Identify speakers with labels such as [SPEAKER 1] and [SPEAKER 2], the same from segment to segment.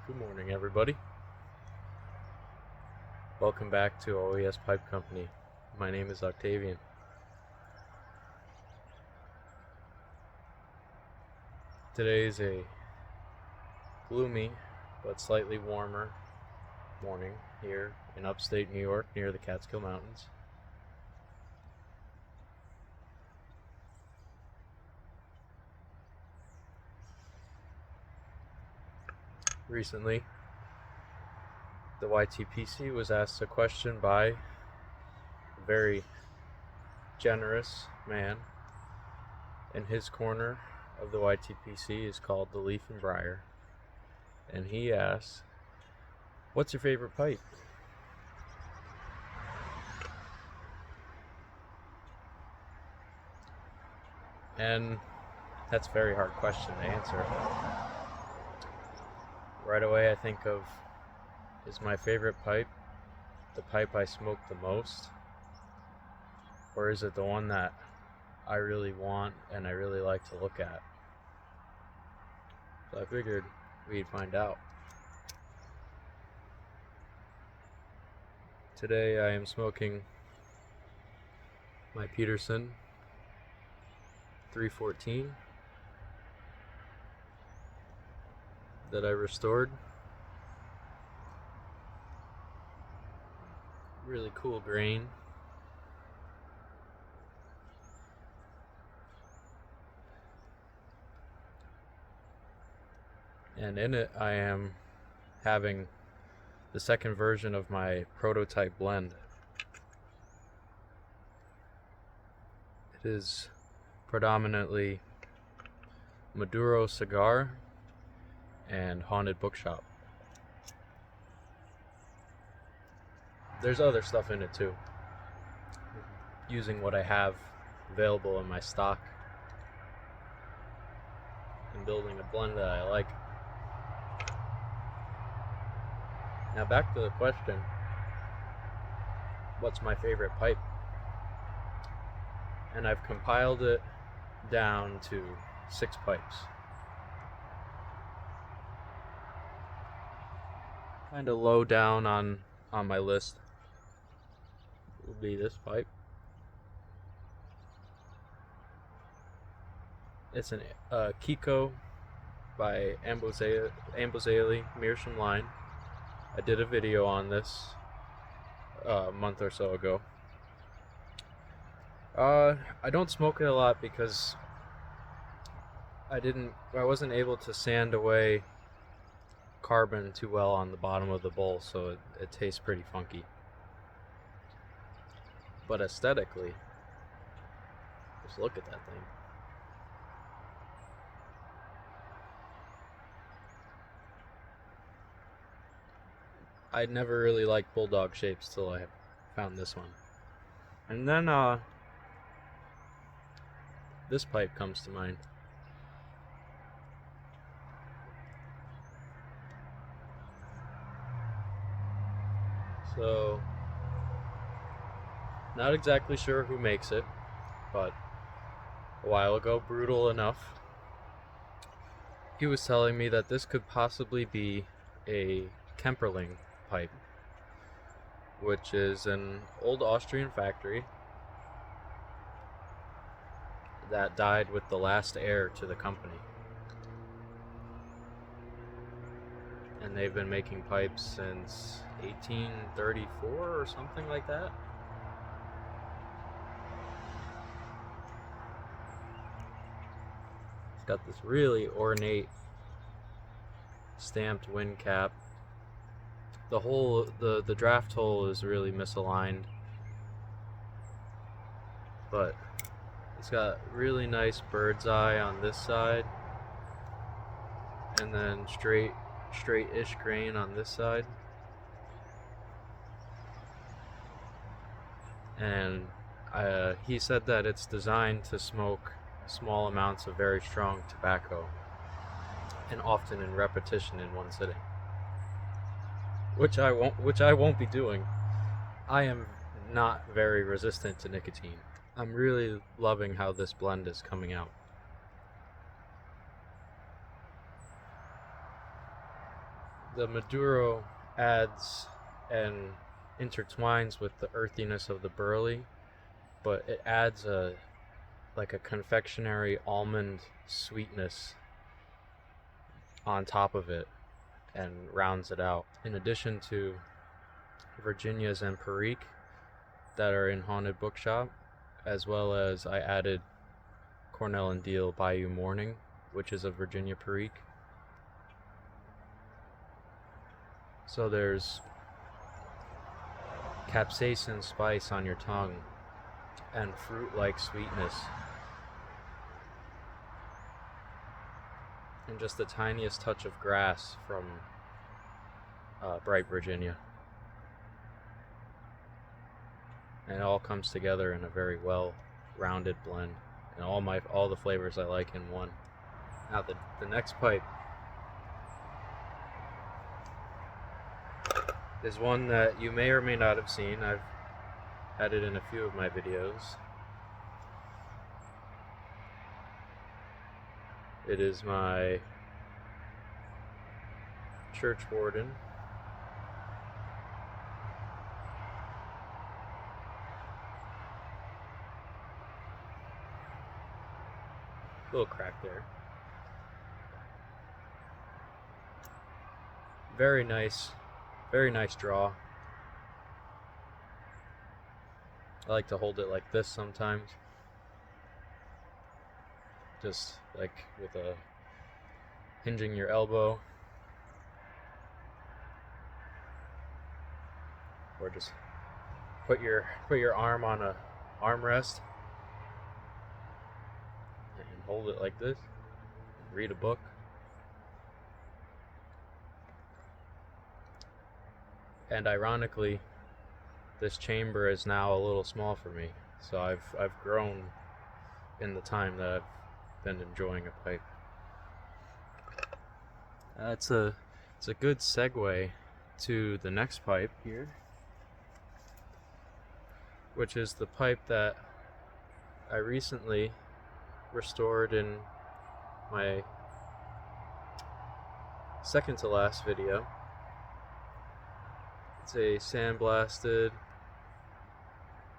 [SPEAKER 1] Good morning, everybody. Welcome back to OES Pipe Company. My name is Octavian. Today is a gloomy but slightly warmer morning here in upstate New York near the Catskill Mountains. Recently, the YTPC was asked a question by a very generous man, and his corner of the YTPC is called the Leaf and Briar, and he asked, "What's your favorite pipe?" And that's a very hard question to answer. Right away I think of, is my favorite pipe the pipe I smoke the most? Or is it the one that I really want and I really like to look at? So I figured we'd find out. Today I am smoking my Peterson 314 that I restored. Really cool grain. And in it I am having the second version of my prototype blend. It is predominantly Maduro cigar and haunted bookshop. There's other stuff in it too, using what I have available in my stock and building a blend that I like. Now back to the question, what's my favorite pipe? And I've compiled it down to 6 pipes. Kind of low down on my list will be this pipe. It's an Kiko by Amboseli Meerschaum line. I did a video on this a month or so ago. I don't smoke it a lot because I wasn't able to sand away carbon too well on the bottom of the bowl, so it tastes pretty funky. But aesthetically, just look at that thing. I never really liked bulldog shapes till I found this one. And then this pipe comes to mind. So, not exactly sure who makes it, but a while ago, Brutal Enough, he was telling me that this could possibly be a Kemperling pipe, which is an old Austrian factory that died with the last heir to the company. And they've been making pipes since 1834 or something like that. It's got this really ornate stamped wind cap. The draft hole is really misaligned, but it's got really nice bird's eye on this side, and then straight-ish grain on this side. And he said that it's designed to smoke small amounts of very strong tobacco, and often in repetition in one sitting. Which I won't be doing. I am not very resistant to nicotine. I'm really loving how this blend is coming out. the Maduro adds and intertwines with the earthiness of the burley, but it adds a confectionery almond sweetness on top of it and rounds it out. In addition to Virginias and Perique that are in Haunted Bookshop, as well as I added Cornell and Deal Bayou Morning, which is a Virginia Perique. So there's capsaicin spice on your tongue and fruit-like sweetness, and just the tiniest touch of grass from bright Virginia. And it all comes together in a very well-rounded blend, and all the flavors I like in one. Now the next pipe is one that you may or may not have seen. I've had it in a few of my videos. It is my Churchwarden. Little crack there. Very nice draw. I like to hold it like this sometimes. Just like with a hinging your elbow. Or just put your arm on a armrest and hold it like this. Read a book. And ironically, this chamber is now a little small for me. So I've grown in the time that I've been enjoying a pipe. It's a good segue to the next pipe here, which is the pipe that I recently restored in my second to last video. It's a sandblasted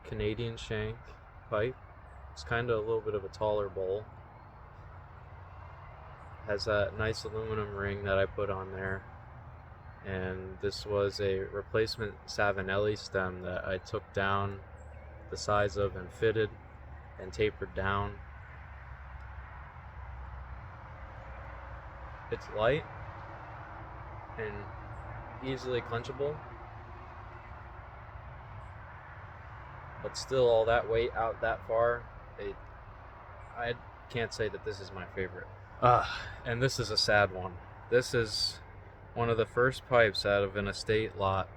[SPEAKER 1] Canadian shank pipe. It's kind of a little bit of a taller bowl. Has that nice aluminum ring that I put on there. And this was a replacement Savinelli stem that I took down the size of and fitted and tapered down. It's light and easily clenchable, but still all that weight out that far, I can't say that this is my favorite. And this is a sad one. This is one of the first pipes out of an estate lot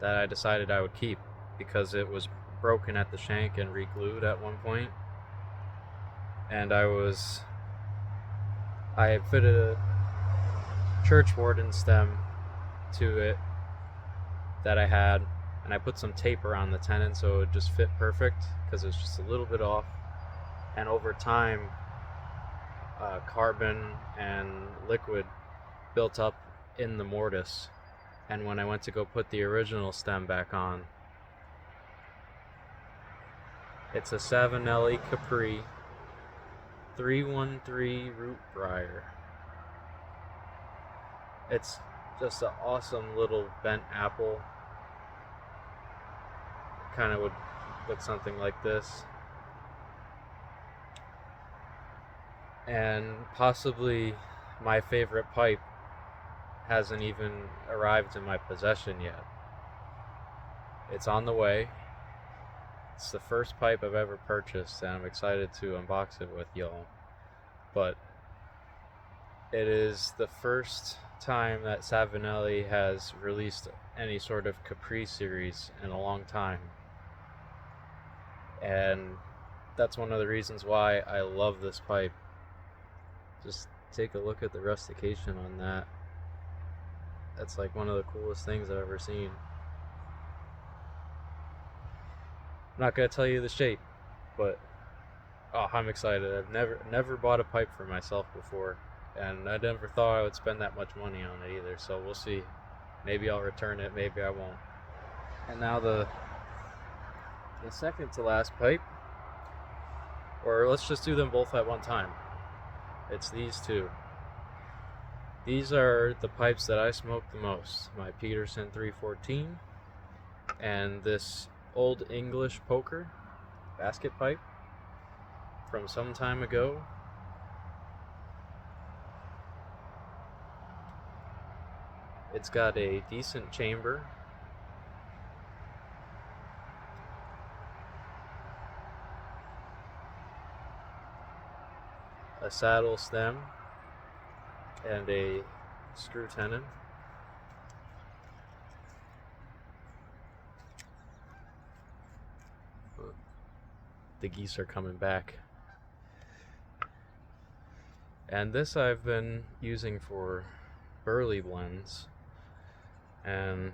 [SPEAKER 1] that I decided I would keep because it was broken at the shank and re-glued at one point. And I had fitted a Churchwarden stem to it that I had, and I put some tape around the tenon so it would just fit perfect because it's just a little bit off. And over time, carbon and liquid built up in the mortise, and when I went to go put the original stem back on, it's a Savinelli Capri 313 root briar. It's just an awesome little bent apple. Kind of would look something like this. And possibly my favorite pipe hasn't even arrived in my possession yet. It's on the way. It's the first pipe I've ever purchased, and I'm excited to unbox it with y'all. But it is the first time that Savinelli has released any sort of Capri series in a long time. And that's one of the reasons why I love this pipe. Just take a look at the rustication on that. That's like one of the coolest things I've ever seen. I'm not gonna tell you the shape, but I'm excited. I've never bought a pipe for myself before, and I never thought I would spend that much money on it either, so we'll see. Maybe I'll return it, maybe I won't. And now the second to last pipe, or let's just do them both at one time. It's these two. These are the pipes that I smoke the most. My Peterson 314 and this Old English poker basket pipe from some time ago. It's got a decent chamber. A saddle stem and a screw tenon. The geese are coming back. And this I've been using for burley blends, and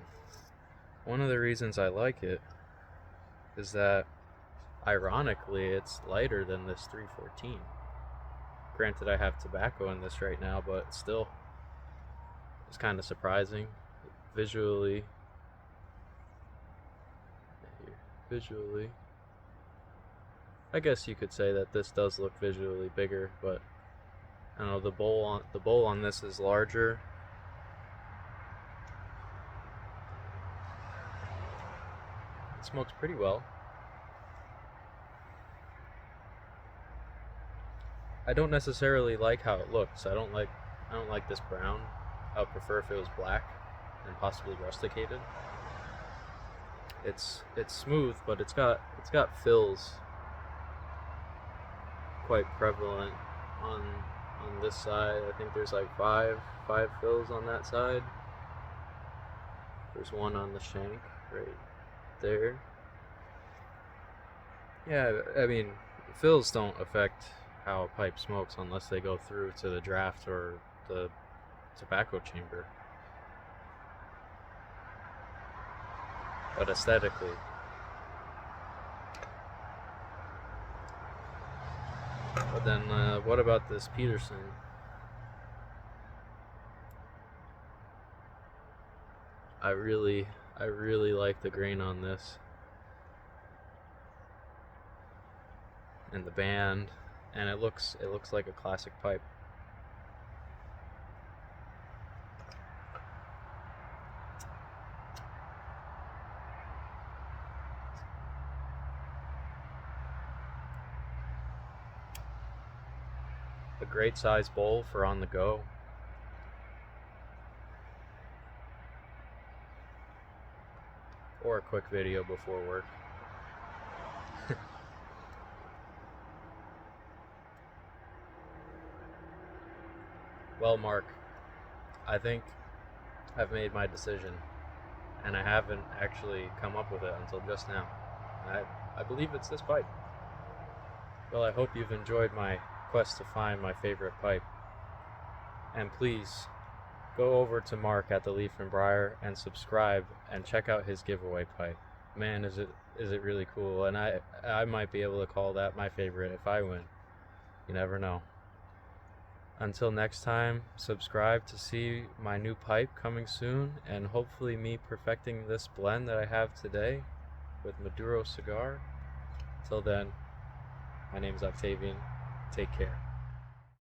[SPEAKER 1] one of the reasons I like it is that ironically it's lighter than this 314. Granted, I have tobacco in this right now, but still, it's kind of surprising. Visually, I guess you could say that this does look visually bigger, but I don't know, the bowl on this is larger. It smokes pretty well. I don't necessarily like how it looks. I don't like this brown. I would prefer if it was black and possibly rusticated. It's smooth, but it's got fills quite prevalent on this side. I think there's like five fills on that side. There's one on the shank right there. Yeah, I mean, fills don't affect how a pipe smokes unless they go through to the draft or the tobacco chamber. But aesthetically, but then what about this Peterson? I really like the grain on this and the band, and it looks like a classic pipe. A great size bowl for on the go. Or a quick video before work. Well, Mark, I think I've made my decision, and I haven't actually come up with it until just now. I believe it's this pipe. Well, I hope you've enjoyed my quest to find my favorite pipe. And please, go over to Mark at the Leaf and Briar and subscribe and check out his giveaway pipe. Man, is it really cool, and I might be able to call that my favorite if I win. You never know. Until next time, subscribe to see my new pipe coming soon, and hopefully me perfecting this blend that I have today with Maduro cigar. Till then, my name's Octavian. Take care.